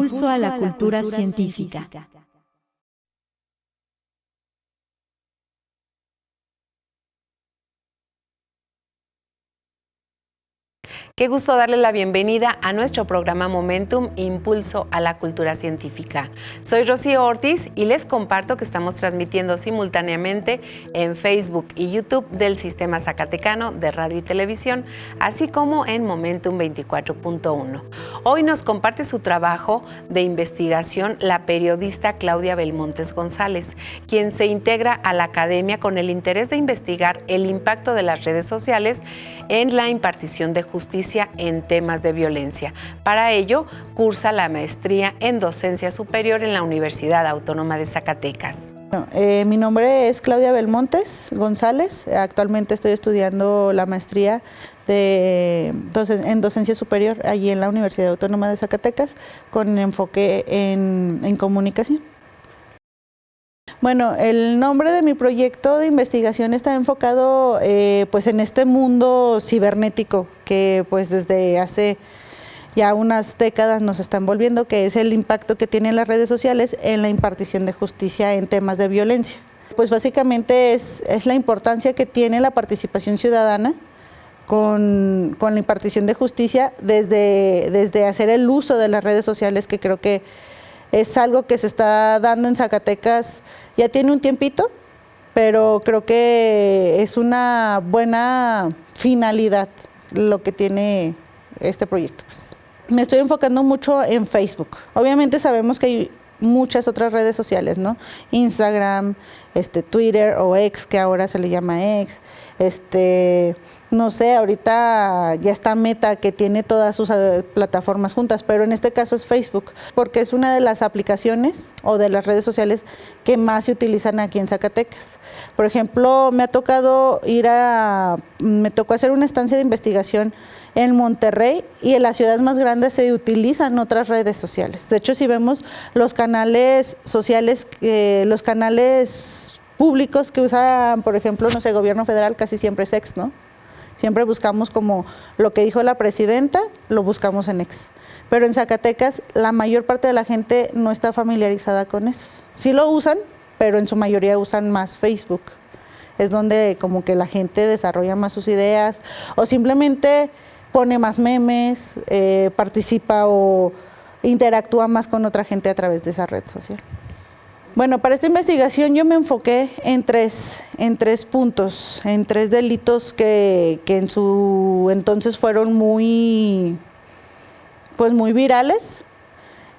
Impulso a la cultura científica. Qué gusto darle la bienvenida a nuestro programa Momentum, Impulso a la Cultura Científica. Soy Rocío Ortiz y les comparto que estamos transmitiendo simultáneamente en Facebook y YouTube del Sistema Zacatecano de Radio y Televisión, así como en Momentum 24.1. Hoy nos comparte su trabajo de investigación la periodista Claudia Belmontes González, quien se integra a la academia con el interés de investigar el impacto de las redes sociales en la impartición de justicia en temas de violencia. Para ello, cursa la maestría en docencia superior en la Universidad Autónoma de Zacatecas. Mi nombre es Claudia Belmontes González. Actualmente estoy estudiando la maestría en docencia superior allí en la Universidad Autónoma de Zacatecas con enfoque en comunicación. Bueno, el nombre de mi proyecto de investigación está enfocado pues en este mundo cibernético que pues desde hace ya unas décadas nos está envolviendo, que es el impacto que tienen las redes sociales en la impartición de justicia en temas de violencia. Pues básicamente es la importancia que tiene la participación ciudadana con la impartición de justicia desde hacer el uso de las redes sociales, que creo que es algo que se está dando en Zacatecas, ya tiene un tiempito, pero creo que es una buena finalidad lo que tiene este proyecto. Me estoy enfocando mucho en Facebook. Obviamente sabemos que hay muchas otras redes sociales, ¿no? Instagram, Twitter o X, que ahora se le llama X, no sé, ahorita ya está Meta, que tiene todas sus plataformas juntas, pero en este caso es Facebook, porque es una de las aplicaciones o de las redes sociales que más se utilizan aquí en Zacatecas. Por ejemplo, me tocó hacer una estancia de investigación en Monterrey, y en las ciudades más grandes se utilizan otras redes sociales. De hecho, si vemos los canales sociales, los canales públicos que usan, por ejemplo, no sé, gobierno federal, casi siempre es X, ¿no? Siempre buscamos como lo que dijo la presidenta, lo buscamos en X. Pero en Zacatecas la mayor parte de la gente no está familiarizada con eso. Sí lo usan, pero en su mayoría usan más Facebook. Es donde como que la gente desarrolla más sus ideas o simplemente pone más memes, participa o interactúa más con otra gente a través de esa red social. Bueno, para esta investigación yo me enfoqué en tres puntos, en tres delitos que en su entonces fueron muy virales,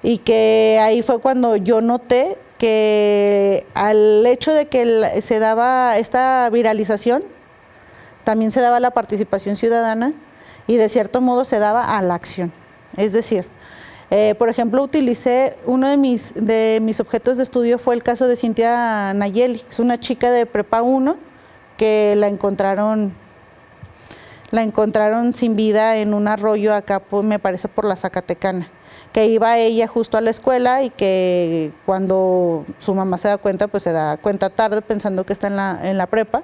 y que ahí fue cuando yo noté que al hecho de que se daba esta viralización, también se daba la participación ciudadana y de cierto modo se daba a la acción. Es decir, por ejemplo, utilicé uno de mis objetos de estudio fue el caso de Cintia Nayeli. Es una chica de Prepa 1 que la encontraron sin vida en un arroyo acá, me parece por la Zacatecana, que iba ella justo a la escuela y que cuando su mamá se da cuenta, pues se da cuenta tarde pensando que está en la prepa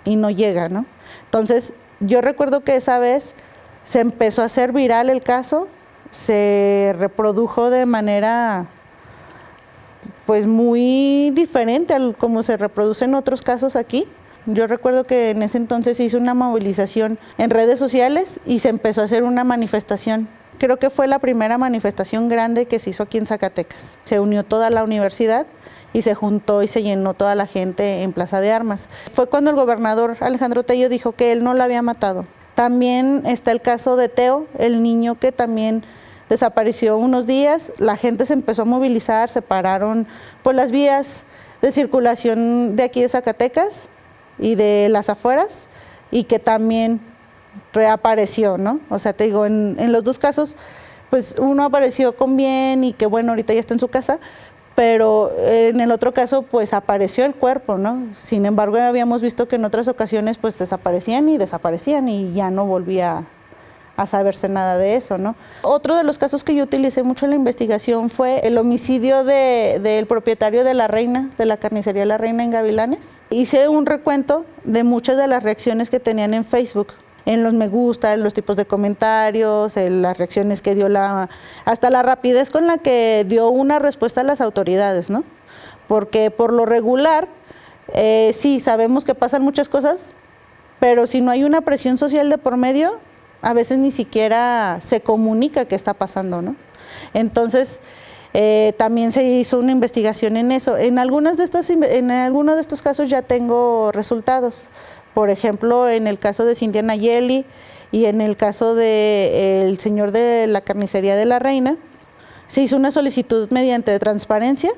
y no llega, ¿no? Entonces, yo recuerdo que esa vez se empezó a hacer viral el caso, se reprodujo de manera pues muy diferente a como se reproducen otros casos aquí. Yo recuerdo que en ese entonces se hizo una movilización en redes sociales y se empezó a hacer una manifestación. Creo que fue la primera manifestación grande que se hizo aquí en Zacatecas. Se unió toda la universidad y se juntó y se llenó toda la gente en Plaza de Armas. Fue cuando el gobernador Alejandro Tello dijo que él no la había matado. También está el caso de Teo, el niño que también desapareció unos días. La gente se empezó a movilizar, se pararon pues las vías de circulación de aquí de Zacatecas y de las afueras, y que también reapareció, ¿no? O sea, te digo, en los dos casos, pues uno apareció con bien y que bueno, ahorita ya está en su casa, pero en el otro caso, pues apareció el cuerpo, ¿no? Sin embargo, habíamos visto que en otras ocasiones, pues desaparecían y ya no volvía a saberse nada de eso, ¿no? Otro de los casos que yo utilicé mucho en la investigación fue el homicidio del propietario de La Reina, de la carnicería La Reina en Gavilanes. Hice un recuento de muchas de las reacciones que tenían en Facebook. en los me gusta, en los tipos de comentarios, en las reacciones que dio, hasta la rapidez con la que dio una respuesta a las autoridades, ¿no? Porque por lo regular, sí, sabemos que pasan muchas cosas, pero si no hay una presión social de por medio, a veces ni siquiera se comunica qué está pasando, ¿no? Entonces, también se hizo una investigación en eso. En algunos de estos casos ya tengo resultados. Por ejemplo, en el caso de Cintia Nayeli y en el caso del señor de la carnicería de la Reina, se hizo una solicitud mediante transparencia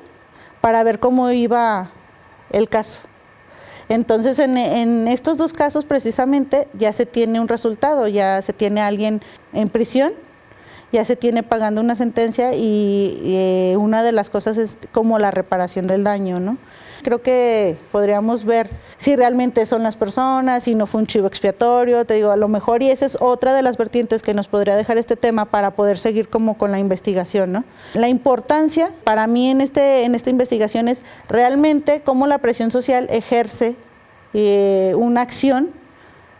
para ver cómo iba el caso. Entonces, en estos dos casos precisamente ya se tiene un resultado, ya se tiene a alguien en prisión, ya se tiene pagando una sentencia y una de las cosas es como la reparación del daño, ¿no? Creo que podríamos ver si realmente son las personas, si no fue un chivo expiatorio, te digo, a lo mejor, y esa es otra de las vertientes que nos podría dejar este tema para poder seguir como con la investigación, ¿no? La importancia para mí en esta investigación es realmente cómo la presión social ejerce una acción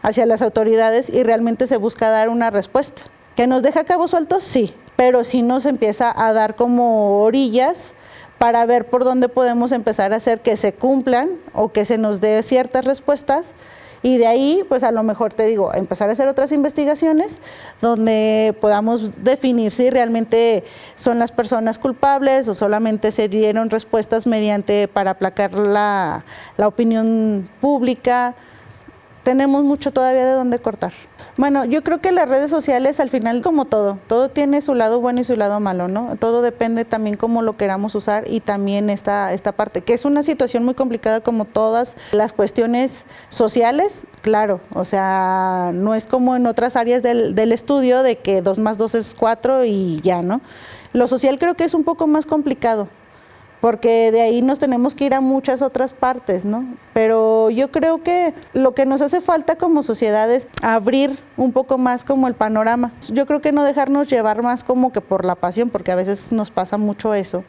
hacia las autoridades y realmente se busca dar una respuesta. ¿Que nos deja cabos sueltos? Sí, pero sí nos empieza a dar como orillas para ver por dónde podemos empezar a hacer que se cumplan o que se nos dé ciertas respuestas y de ahí, pues a lo mejor te digo, empezar a hacer otras investigaciones donde podamos definir si realmente son las personas culpables o solamente se dieron respuestas para aplacar la opinión pública. Tenemos mucho todavía de dónde cortar. Bueno, yo creo que las redes sociales al final, como todo tiene su lado bueno y su lado malo, ¿no? Todo depende también cómo lo queramos usar y también esta parte, que es una situación muy complicada como todas las cuestiones sociales, claro, o sea, no es como en otras áreas del estudio de que 2 más 2 es 4 y ya, ¿no? Lo social creo que es un poco más complicado, porque de ahí nos tenemos que ir a muchas otras partes, ¿no? Pero yo creo que lo que nos hace falta como sociedad es abrir un poco más como el panorama. Yo creo que no dejarnos llevar más como que por la pasión, porque a veces nos pasa mucho eso.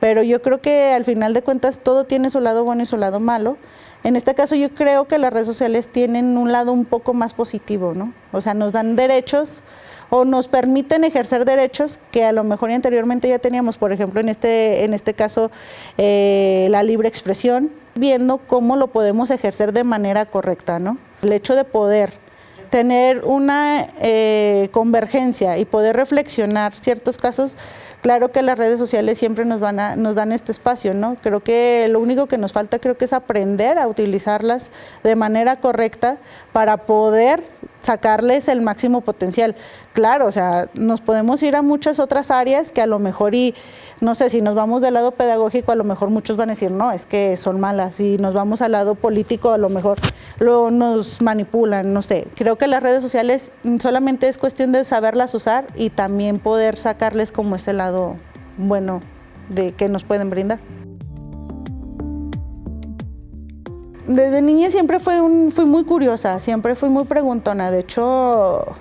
Pero yo creo que al final de cuentas todo tiene su lado bueno y su lado malo. En este caso yo creo que las redes sociales tienen un lado un poco más positivo, ¿no? O sea, nos dan derechos o nos permiten ejercer derechos que a lo mejor anteriormente ya teníamos, por ejemplo, en este caso, la libre expresión, viendo cómo lo podemos ejercer de manera correcta, ¿no? El hecho de poder tener una convergencia y poder reflexionar ciertos casos, claro que las redes sociales siempre nos dan este espacio, ¿no? Creo que lo único que nos falta es aprender a utilizarlas de manera correcta para poder sacarles el máximo potencial. Claro, o sea, nos podemos ir a muchas otras áreas que a lo mejor, y no sé, si nos vamos del lado pedagógico, a lo mejor muchos van a decir, no, es que son malas. Si nos vamos al lado político, a lo mejor nos manipulan, no sé. Creo que las redes sociales solamente es cuestión de saberlas usar y también poder sacarles como ese lado bueno de que nos pueden brindar. Desde niña siempre fui muy curiosa, siempre fui muy preguntona. De hecho,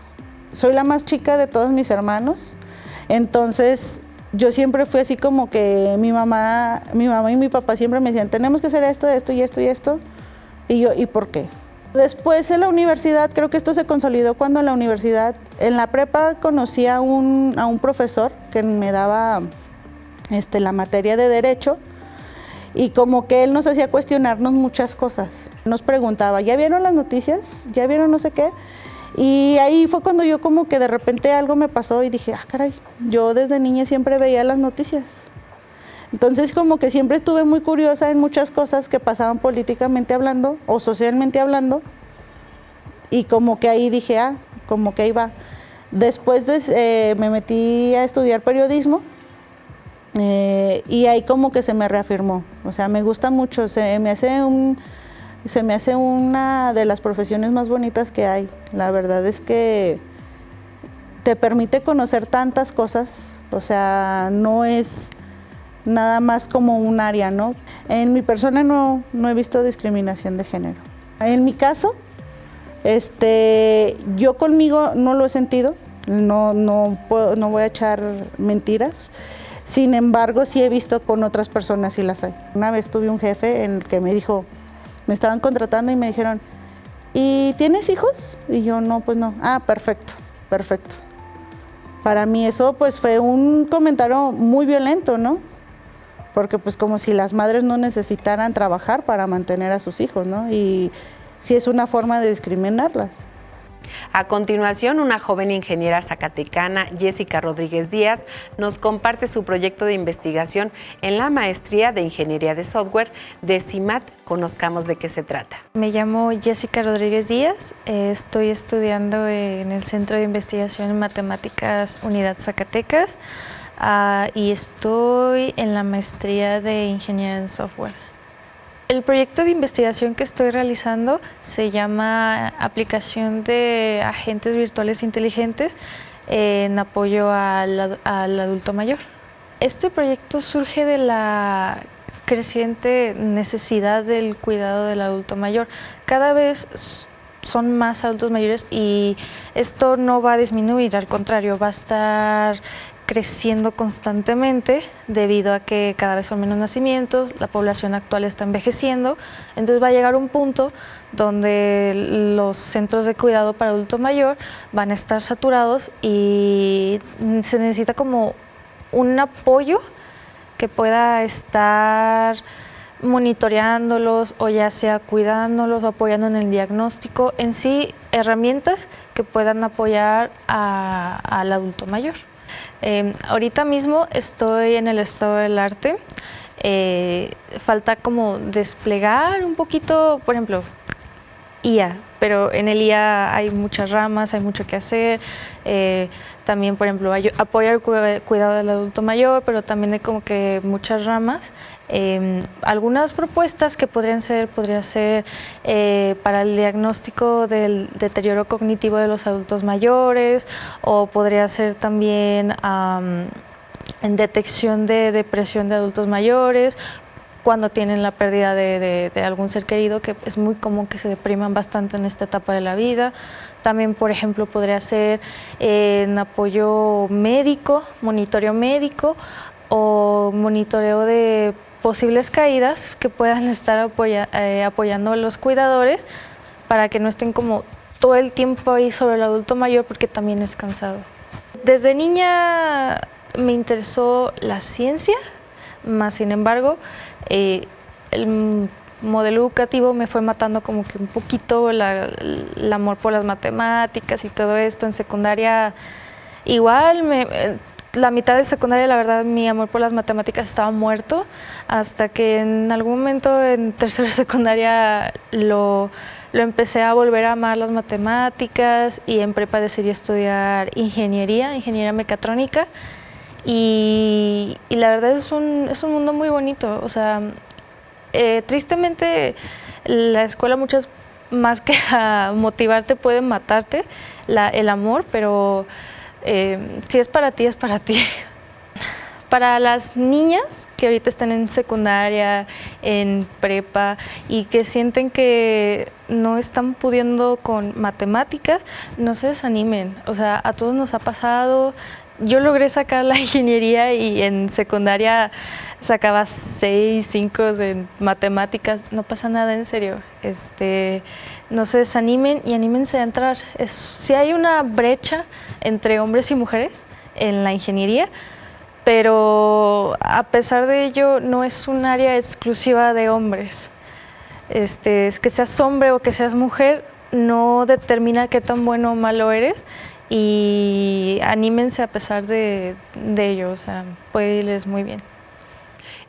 soy la más chica de todos mis hermanos, entonces yo siempre fui así como que mi mamá y mi papá siempre me decían, tenemos que hacer esto, esto y esto y esto, y yo, ¿y por qué? Después en la universidad, creo que esto se consolidó cuando en la universidad, en la prepa conocí a un profesor que me daba la materia de Derecho, y como que él nos hacía cuestionarnos muchas cosas. Nos preguntaba, ¿ya vieron las noticias? ¿Ya vieron no sé qué? Y ahí fue cuando yo como que de repente algo me pasó y dije, caray, yo desde niña siempre veía las noticias. Entonces como que siempre estuve muy curiosa en muchas cosas que pasaban políticamente hablando o socialmente hablando. Y como que ahí dije, como que ahí va. Después me metí a estudiar periodismo. Y ahí como que se me reafirmó, o sea, me gusta mucho, se me hace una de las profesiones más bonitas que hay. La verdad es que te permite conocer tantas cosas, o sea, no es nada más como un área, ¿no? En mi persona no he visto discriminación de género. En mi caso, yo conmigo no lo he sentido, no voy a echar mentiras. Sin embargo, sí he visto con otras personas y las hay. Una vez tuve un jefe en el que me dijo, me estaban contratando y me dijeron, ¿y tienes hijos? Y yo, no, pues no. Ah, perfecto, perfecto. Para mí eso pues fue un comentario muy violento, ¿no? Porque pues como si las madres no necesitaran trabajar para mantener a sus hijos, ¿no? Y sí es una forma de discriminarlas. A continuación, una joven ingeniera zacatecana, Jessica Rodríguez Díaz, nos comparte su proyecto de investigación en la maestría de Ingeniería de Software de CIMAT. Conozcamos de qué se trata. Me llamo Jessica Rodríguez Díaz, estoy estudiando en el Centro de Investigación en Matemáticas Unidad Zacatecas y estoy en la maestría de Ingeniería en Software. El proyecto de investigación que estoy realizando se llama Aplicación de Agentes Virtuales Inteligentes en apoyo al adulto mayor. Este proyecto surge de la creciente necesidad del cuidado del adulto mayor. Cada vez son más adultos mayores y esto no va a disminuir, al contrario, va a estar creciendo constantemente debido a que cada vez son menos nacimientos, la población actual está envejeciendo, entonces va a llegar un punto donde los centros de cuidado para adulto mayor van a estar saturados y se necesita como un apoyo que pueda estar monitoreándolos o ya sea cuidándolos o apoyando en el diagnóstico, en sí herramientas que puedan apoyar al adulto mayor. Ahorita mismo estoy en el estado del arte, falta como desplegar un poquito, por ejemplo, IA, pero en el IA hay muchas ramas, hay mucho que hacer, también por ejemplo apoya el cuidado del adulto mayor, pero también hay como que muchas ramas. Algunas propuestas que podría ser para el diagnóstico del deterioro cognitivo de los adultos mayores, o podría ser también en detección de depresión de adultos mayores, cuando tienen la pérdida de algún ser querido, que es muy común que se depriman bastante en esta etapa de la vida. También, por ejemplo, podría ser en apoyo médico, monitoreo médico o monitoreo de posibles caídas que puedan estar apoyando a los cuidadores para que no estén como todo el tiempo ahí sobre el adulto mayor, porque también es cansado. Desde niña me interesó la ciencia, más sin embargo, el modelo educativo me fue matando como que un poquito el amor por las matemáticas y todo esto. En secundaria igual, la mitad de secundaria, la verdad, mi amor por las matemáticas estaba muerto, hasta que en algún momento en tercero de secundaria lo empecé a volver a amar las matemáticas, y en prepa decidí estudiar ingeniería mecatrónica, y la verdad es un mundo muy bonito. O sea, tristemente la escuela muchas más que a motivarte puede matarte el amor, pero si es para ti, es para ti. Para las niñas que ahorita están en secundaria, en prepa y que sienten que no están pudiendo con matemáticas, no se desanimen. O sea, a todos nos ha pasado. Yo logré sacar la ingeniería y en secundaria sacaba 6, 5 en matemáticas. No pasa nada, en serio. No se desanimen y anímense a entrar. Sí hay una brecha entre hombres y mujeres en la ingeniería, pero a pesar de ello no es un área exclusiva de hombres. Es que seas hombre o que seas mujer no determina qué tan bueno o malo eres, y anímense a pesar de ello, o sea, puede irles muy bien.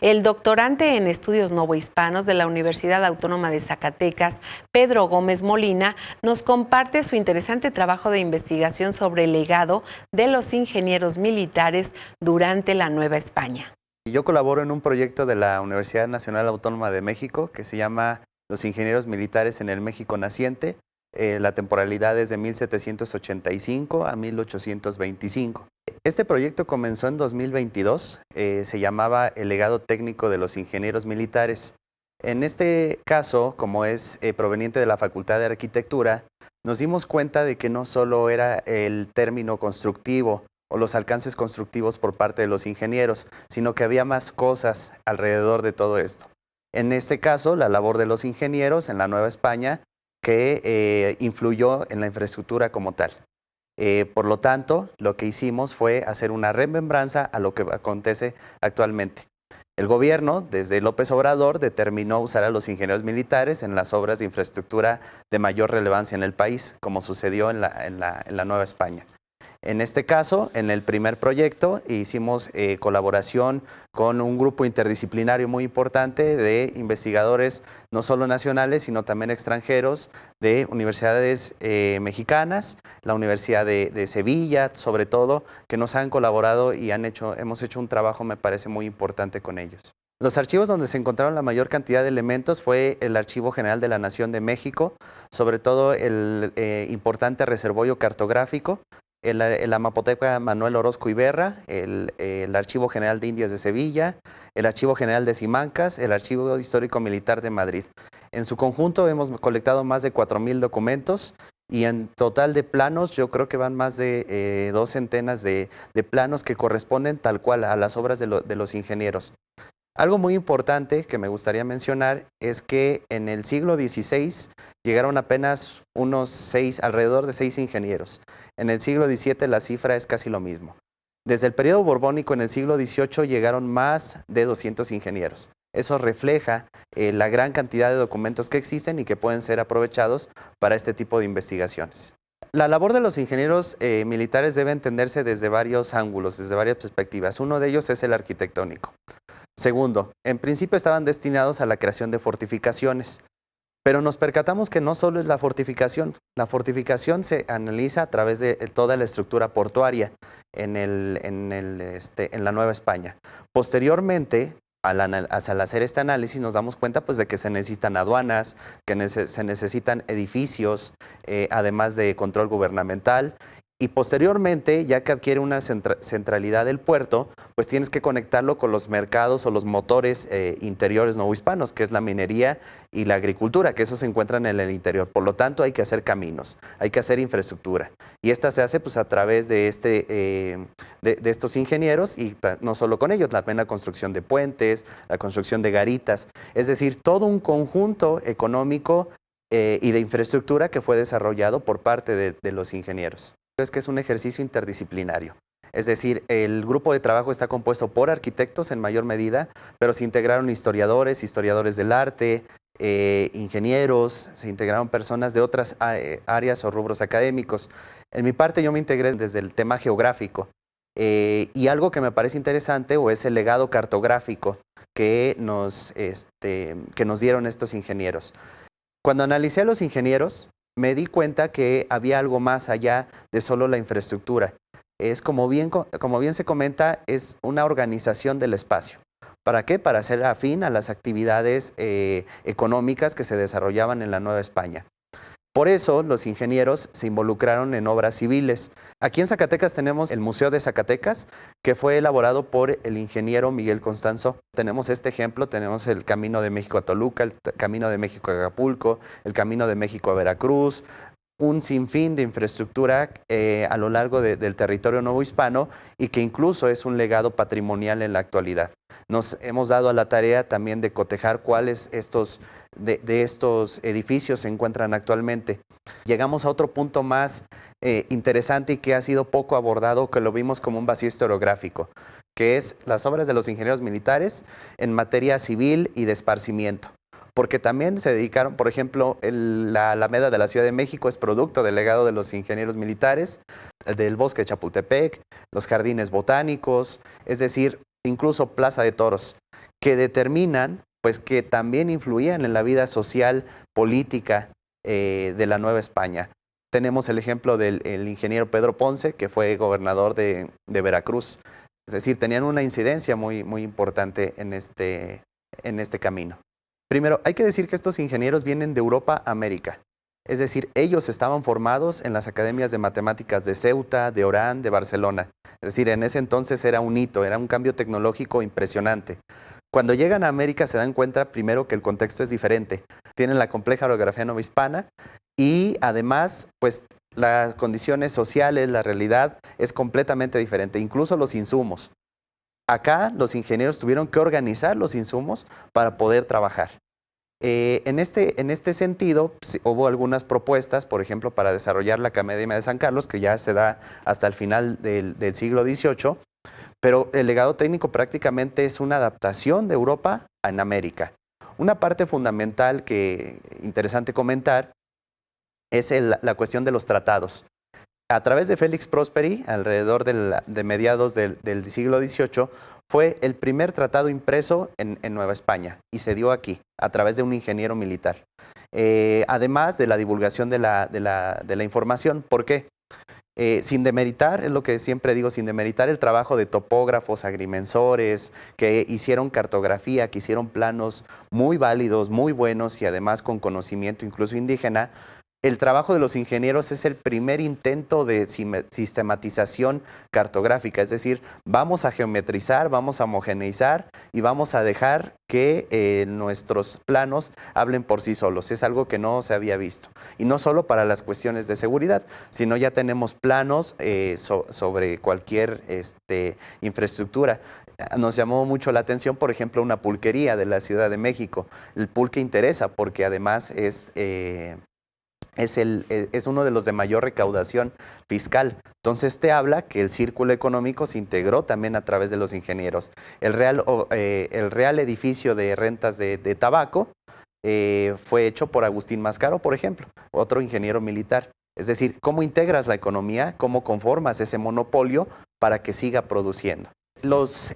El doctorante en estudios novohispanos de la Universidad Autónoma de Zacatecas, Pedro Gómez Molina, nos comparte su interesante trabajo de investigación sobre el legado de los ingenieros militares durante la Nueva España. Yo colaboro en un proyecto de la Universidad Nacional Autónoma de México que se llama Los ingenieros militares en el México naciente. La temporalidad es de 1785 a 1825. Este proyecto comenzó en 2022, se llamaba El legado técnico de los ingenieros militares. En este caso, como es proveniente de la Facultad de Arquitectura, nos dimos cuenta de que no solo era el término constructivo o los alcances constructivos por parte de los ingenieros, sino que había más cosas alrededor de todo esto. En este caso, la labor de los ingenieros en la Nueva España, que influyó en la infraestructura como tal. Por lo tanto, lo que hicimos fue hacer una remembranza a lo que acontece actualmente. El gobierno, desde López Obrador, determinó usar a los ingenieros militares en las obras de infraestructura de mayor relevancia en el país, como sucedió en la Nueva España. En este caso, en el primer proyecto, hicimos colaboración con un grupo interdisciplinario muy importante de investigadores, no solo nacionales, sino también extranjeros, de universidades mexicanas, la Universidad de Sevilla, sobre todo, que nos han colaborado y hemos hecho un trabajo, me parece, muy importante con ellos. Los archivos donde se encontraron la mayor cantidad de elementos fue el Archivo General de la Nación de México, sobre todo el importante reservorio cartográfico, la Mapoteca Manuel Orozco Iberra, el Archivo General de Indias de Sevilla, el Archivo General de Simancas, el Archivo Histórico Militar de Madrid. En su conjunto hemos colectado más de 4,000 documentos y en total de planos yo creo que van más de 2 centenas de planos que corresponden tal cual a las obras de los ingenieros. Algo muy importante que me gustaría mencionar es que en el siglo XVI llegaron apenas alrededor de 6 ingenieros. En el siglo XVII la cifra es casi lo mismo. Desde el periodo borbónico en el siglo XVIII llegaron más de 200 ingenieros. Eso refleja la gran cantidad de documentos que existen y que pueden ser aprovechados para este tipo de investigaciones. La labor de los ingenieros militares debe entenderse desde varios ángulos, desde varias perspectivas. Uno de ellos es el arquitectónico. Segundo, en principio estaban destinados a la creación de fortificaciones. Pero nos percatamos que no solo es la fortificación se analiza a través de toda la estructura portuaria en la Nueva España. Posteriormente, al hacer este análisis nos damos cuenta pues, de que se necesitan aduanas, que se necesitan edificios, además de control gubernamental. Y posteriormente, ya que adquiere una centralidad del puerto, pues tienes que conectarlo con los mercados o los motores interiores novohispanos, que es la minería y la agricultura, que esos se encuentran en el interior. Por lo tanto, hay que hacer caminos, hay que hacer infraestructura. Y esta se hace pues, a través de estos ingenieros y no solo con ellos, también la construcción de puentes, la construcción de garitas. Es decir, todo un conjunto económico y de infraestructura que fue desarrollado por parte de los ingenieros. Es que es un ejercicio interdisciplinario. Es decir, el grupo de trabajo está compuesto por arquitectos en mayor medida, pero se integraron historiadores del arte, ingenieros, se integraron personas de otras áreas o rubros académicos. En mi parte yo me integré desde el tema geográfico y algo que me parece interesante es el legado cartográfico que nos dieron estos ingenieros. Cuando analicé a los ingenieros, me di cuenta que había algo más allá de solo la infraestructura. Es como bien se comenta, es una organización del espacio. ¿Para qué? Para hacer afín a las actividades económicas que se desarrollaban en la Nueva España. Por eso los ingenieros se involucraron en obras civiles. Aquí en Zacatecas tenemos el Museo de Zacatecas, que fue elaborado por el ingeniero Miguel Constanzo. Tenemos este ejemplo, tenemos el Camino de México a Toluca, el Camino de México a Acapulco, el Camino de México a Veracruz, un sinfín de infraestructura a lo largo del territorio novohispano y que incluso es un legado patrimonial en la actualidad. Nos hemos dado a la tarea también de cotejar cuáles de estos edificios se encuentran actualmente. Llegamos a otro punto más interesante y que ha sido poco abordado, que lo vimos como un vacío historiográfico, que es las obras de los ingenieros militares en materia civil y de esparcimiento. Porque también se dedicaron, por ejemplo, la Alameda de la Ciudad de México es producto del legado de los ingenieros militares, del bosque de Chapultepec, los jardines botánicos, es decir, incluso Plaza de Toros, que determinan, pues que también influían en la vida social, política de la Nueva España. Tenemos el ejemplo del ingeniero Pedro Ponce, que fue gobernador de Veracruz. Es decir, tenían una incidencia muy importante en este camino. Primero, hay que decir que estos ingenieros vienen de Europa a América. Es decir, ellos estaban formados en las academias de matemáticas de Ceuta, de Orán, de Barcelona. Es decir, en ese entonces era un hito, era un cambio tecnológico impresionante. Cuando llegan a América se dan cuenta primero que el contexto es diferente. Tienen la compleja orografía novohispana y además, pues, las condiciones sociales, la realidad es completamente diferente, incluso los insumos. Acá los ingenieros tuvieron que organizar los insumos para poder trabajar. En este sentido, pues, hubo algunas propuestas, por ejemplo, para desarrollar la Academia de San Carlos, que ya se da hasta el final del siglo XVIII, pero el legado técnico prácticamente es una adaptación de Europa en América. Una parte fundamental que interesante comentar es la cuestión de los tratados. A través de Félix Prosperi, alrededor de mediados del siglo XVIII, fue el primer tratado impreso en Nueva España y se dio aquí, a través de un ingeniero militar. Además de la divulgación de la información. ¿Por qué? Sin demeritar, es lo que siempre digo, sin demeritar el trabajo de topógrafos, agrimensores, que hicieron cartografía, que hicieron planos muy válidos, muy buenos y además con conocimiento incluso indígena. El trabajo de los ingenieros es el primer intento de sistematización cartográfica, es decir, vamos a geometrizar, vamos a homogeneizar y vamos a dejar que nuestros planos hablen por sí solos. Es algo que no se había visto. Y no solo para las cuestiones de seguridad, sino ya tenemos planos sobre cualquier infraestructura. Nos llamó mucho la atención, por ejemplo, una pulquería de la Ciudad de México. El pulque interesa porque además es uno de los de mayor recaudación fiscal. Entonces te habla que el círculo económico se integró también a través de los ingenieros. El Real Edificio de Rentas de Tabaco fue hecho por Agustín Mascaro, por ejemplo, otro ingeniero militar. Es decir, ¿cómo integras la economía? ¿Cómo conformas ese monopolio para que siga produciendo? Los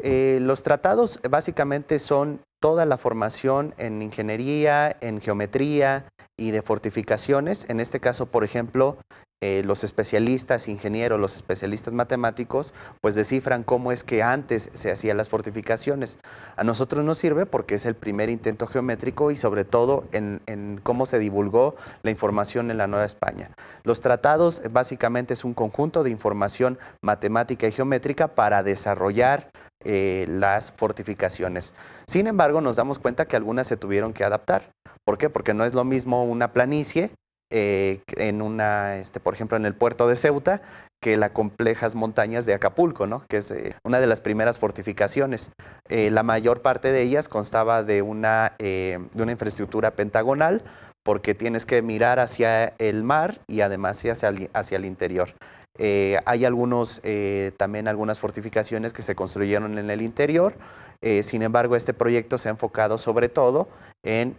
tratados básicamente son toda la formación en ingeniería, en geometría y de fortificaciones. En este caso, por ejemplo, los especialistas ingenieros, los especialistas matemáticos, pues descifran cómo es que antes se hacían las fortificaciones. A nosotros nos sirve porque es el primer intento geométrico y sobre todo en cómo se divulgó la información en la Nueva España. Los tratados básicamente es un conjunto de información matemática y geométrica para desarrollar las fortificaciones. Sin embargo, nos damos cuenta que algunas se tuvieron que adaptar. ¿Por qué? Porque no es lo mismo una planicie por ejemplo, en el puerto de Ceuta, que las complejas montañas de Acapulco, ¿no? Que es una de las primeras fortificaciones. La mayor parte de ellas constaba de una infraestructura pentagonal, porque tienes que mirar hacia el mar y además hacia el interior. Hay también algunas fortificaciones que se construyeron en el interior. Sin embargo, este proyecto se ha enfocado sobre todo en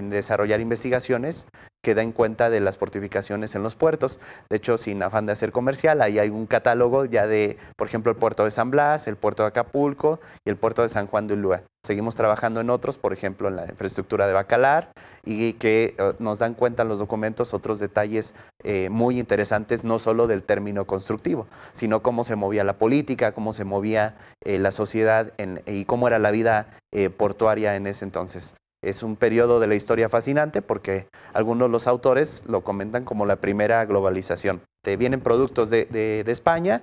desarrollar investigaciones que den cuenta de las fortificaciones en los puertos. De hecho, sin afán de hacer comercial, ahí hay un catálogo ya de, por ejemplo, el puerto de San Blas, el puerto de Acapulco y el puerto de San Juan de Ulúa. Seguimos trabajando en otros, por ejemplo, en la infraestructura de Bacalar, y que nos dan cuenta en los documentos otros detalles muy interesantes, no solo del término constructivo, sino cómo se movía la política, cómo se movía la sociedad y cómo era la vida portuaria en ese entonces. Es un periodo de la historia fascinante porque algunos de los autores lo comentan como la primera globalización. Te vienen productos de España,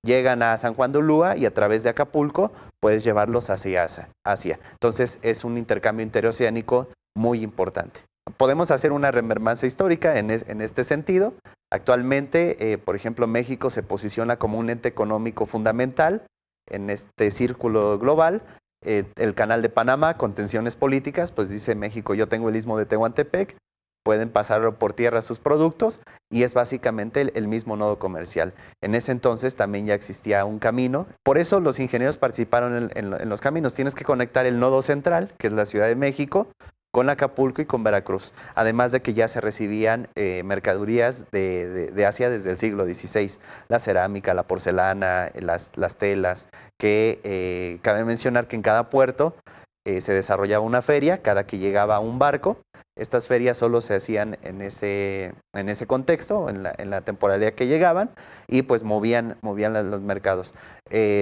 llegan a San Juan de Ulúa y a través de Acapulco puedes llevarlos hacia Asia. Entonces es un intercambio interoceánico muy importante. Podemos hacer una remembranza histórica en este sentido. Actualmente, por ejemplo, México se posiciona como un ente económico fundamental en este círculo global. El Canal de Panamá, con tensiones políticas, pues dice México, yo tengo el istmo de Tehuantepec, pueden pasar por tierra sus productos y es básicamente el mismo nodo comercial. En ese entonces también ya existía un camino, por eso los ingenieros participaron en los caminos. Tienes que conectar el nodo central, que es la Ciudad de México, con Acapulco y con Veracruz, además de que ya se recibían mercaderías de Asia desde el siglo XVI, la cerámica, la porcelana, las telas, que cabe mencionar que en cada puerto se desarrollaba una feria cada que llegaba un barco. Estas ferias solo se hacían en ese contexto, en la temporalidad que llegaban, y pues movían los mercados.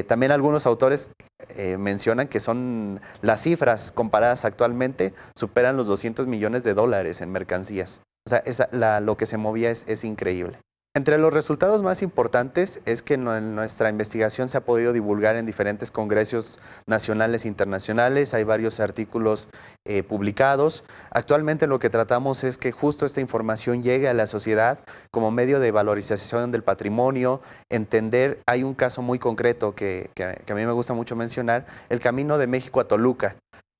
También algunos autores mencionan que son las cifras comparadas actualmente superan los $200 millones en mercancías. O sea, lo que se movía es increíble. Entre los resultados más importantes es que nuestra investigación se ha podido divulgar en diferentes congresos nacionales e internacionales. Hay varios artículos publicados. Actualmente lo que tratamos es que justo esta información llegue a la sociedad como medio de valorización del patrimonio, entender. Hay un caso muy concreto que a mí me gusta mucho mencionar, el Camino de México a Toluca.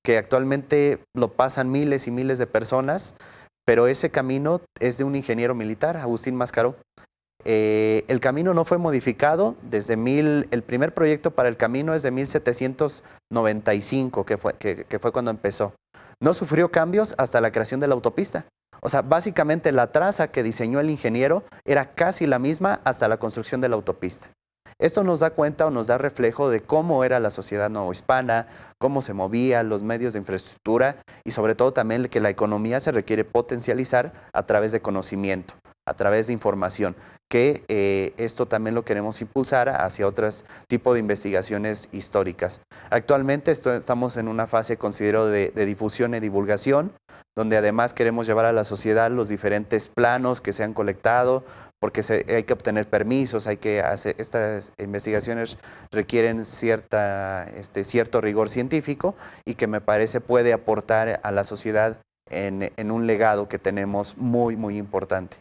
que actualmente lo pasan miles y miles de personas, pero ese camino es de un ingeniero militar, Agustín Mascaró. El camino no fue modificado el primer proyecto para el camino es de 1795, que fue cuando empezó. No sufrió cambios hasta la creación de la autopista. O sea, básicamente la traza que diseñó el ingeniero era casi la misma hasta la construcción de la autopista. Esto nos da cuenta o nos da reflejo de cómo era la sociedad novohispana, cómo se movía, los medios de infraestructura y sobre todo también que la economía se requiere potencializar a través de conocimiento, a través de información, que esto también lo queremos impulsar hacia otros tipos de investigaciones históricas. Actualmente estamos en una fase, considero, de difusión y divulgación, donde además queremos llevar a la sociedad los diferentes planos que se han colectado, porque hay que obtener permisos, estas investigaciones requieren cierto rigor científico y que me parece puede aportar a la sociedad en un legado que tenemos muy, muy importante.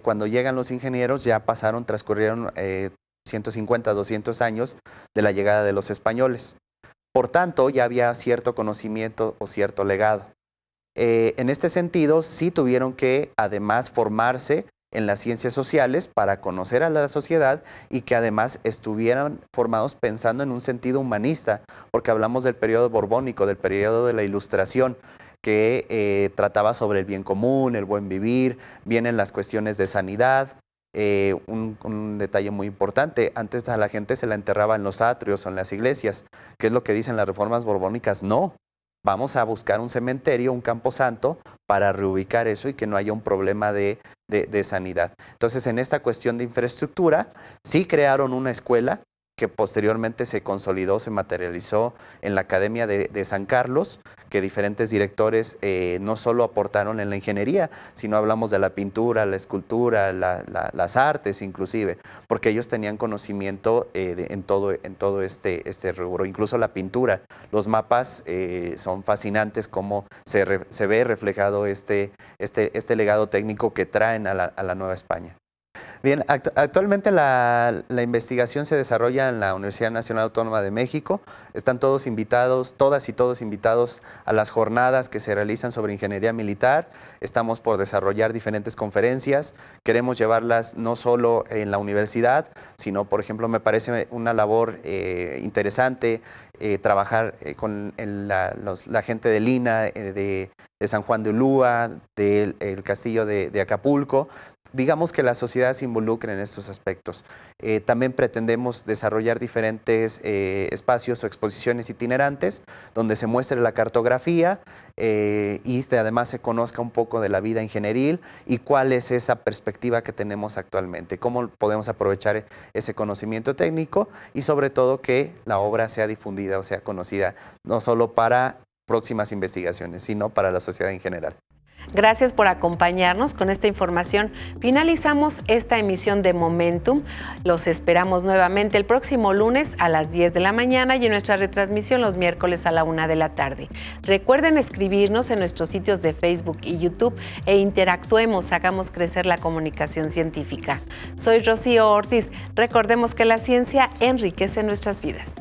Cuando llegan los ingenieros transcurrieron 150, 200 años de la llegada de los españoles. Por tanto, ya había cierto conocimiento o cierto legado. En este sentido, sí tuvieron que además formarse en las ciencias sociales para conocer a la sociedad y que además estuvieran formados pensando en un sentido humanista, porque hablamos del periodo borbónico, del periodo de la Ilustración, que trataba sobre el bien común, el buen vivir, vienen las cuestiones de sanidad. Un detalle muy importante, antes a la gente se la enterraba en los atrios o en las iglesias. ¿Qué es lo que dicen las reformas borbónicas? No, vamos a buscar un cementerio, un camposanto, para reubicar eso y que no haya un problema de sanidad. Entonces, en esta cuestión de infraestructura, sí crearon una escuela que posteriormente se consolidó, se materializó en la Academia de San Carlos, que diferentes directores no solo aportaron en la ingeniería, sino hablamos de la pintura, la escultura, las artes inclusive, porque ellos tenían conocimiento en todo este rubro, incluso la pintura. Los mapas son fascinantes, cómo se ve reflejado este legado técnico que traen a la Nueva España. Bien, actualmente la investigación se desarrolla en la Universidad Nacional Autónoma de México. Están todos invitados, todas y todos invitados a las jornadas que se realizan sobre ingeniería militar. Estamos por desarrollar diferentes conferencias. Queremos llevarlas no solo en la universidad, sino, por ejemplo, me parece una labor interesante trabajar con la gente de Lina, de San Juan de Ulúa, del castillo de Acapulco. Digamos que la sociedad se involucre en estos aspectos. También pretendemos desarrollar diferentes espacios o exposiciones itinerantes donde se muestre la cartografía y además se conozca un poco de la vida ingenieril y cuál es esa perspectiva que tenemos actualmente, cómo podemos aprovechar ese conocimiento técnico y sobre todo que la obra sea difundida o sea conocida, no solo para próximas investigaciones, sino para la sociedad en general. Gracias por acompañarnos con esta información. Finalizamos esta emisión de Momentum. Los esperamos nuevamente el próximo lunes a las 10 de la mañana y en nuestra retransmisión los miércoles a la 1 de la tarde. Recuerden escribirnos en nuestros sitios de Facebook y YouTube e interactuemos, hagamos crecer la comunicación científica. Soy Rocío Ortiz. Recordemos que la ciencia enriquece nuestras vidas.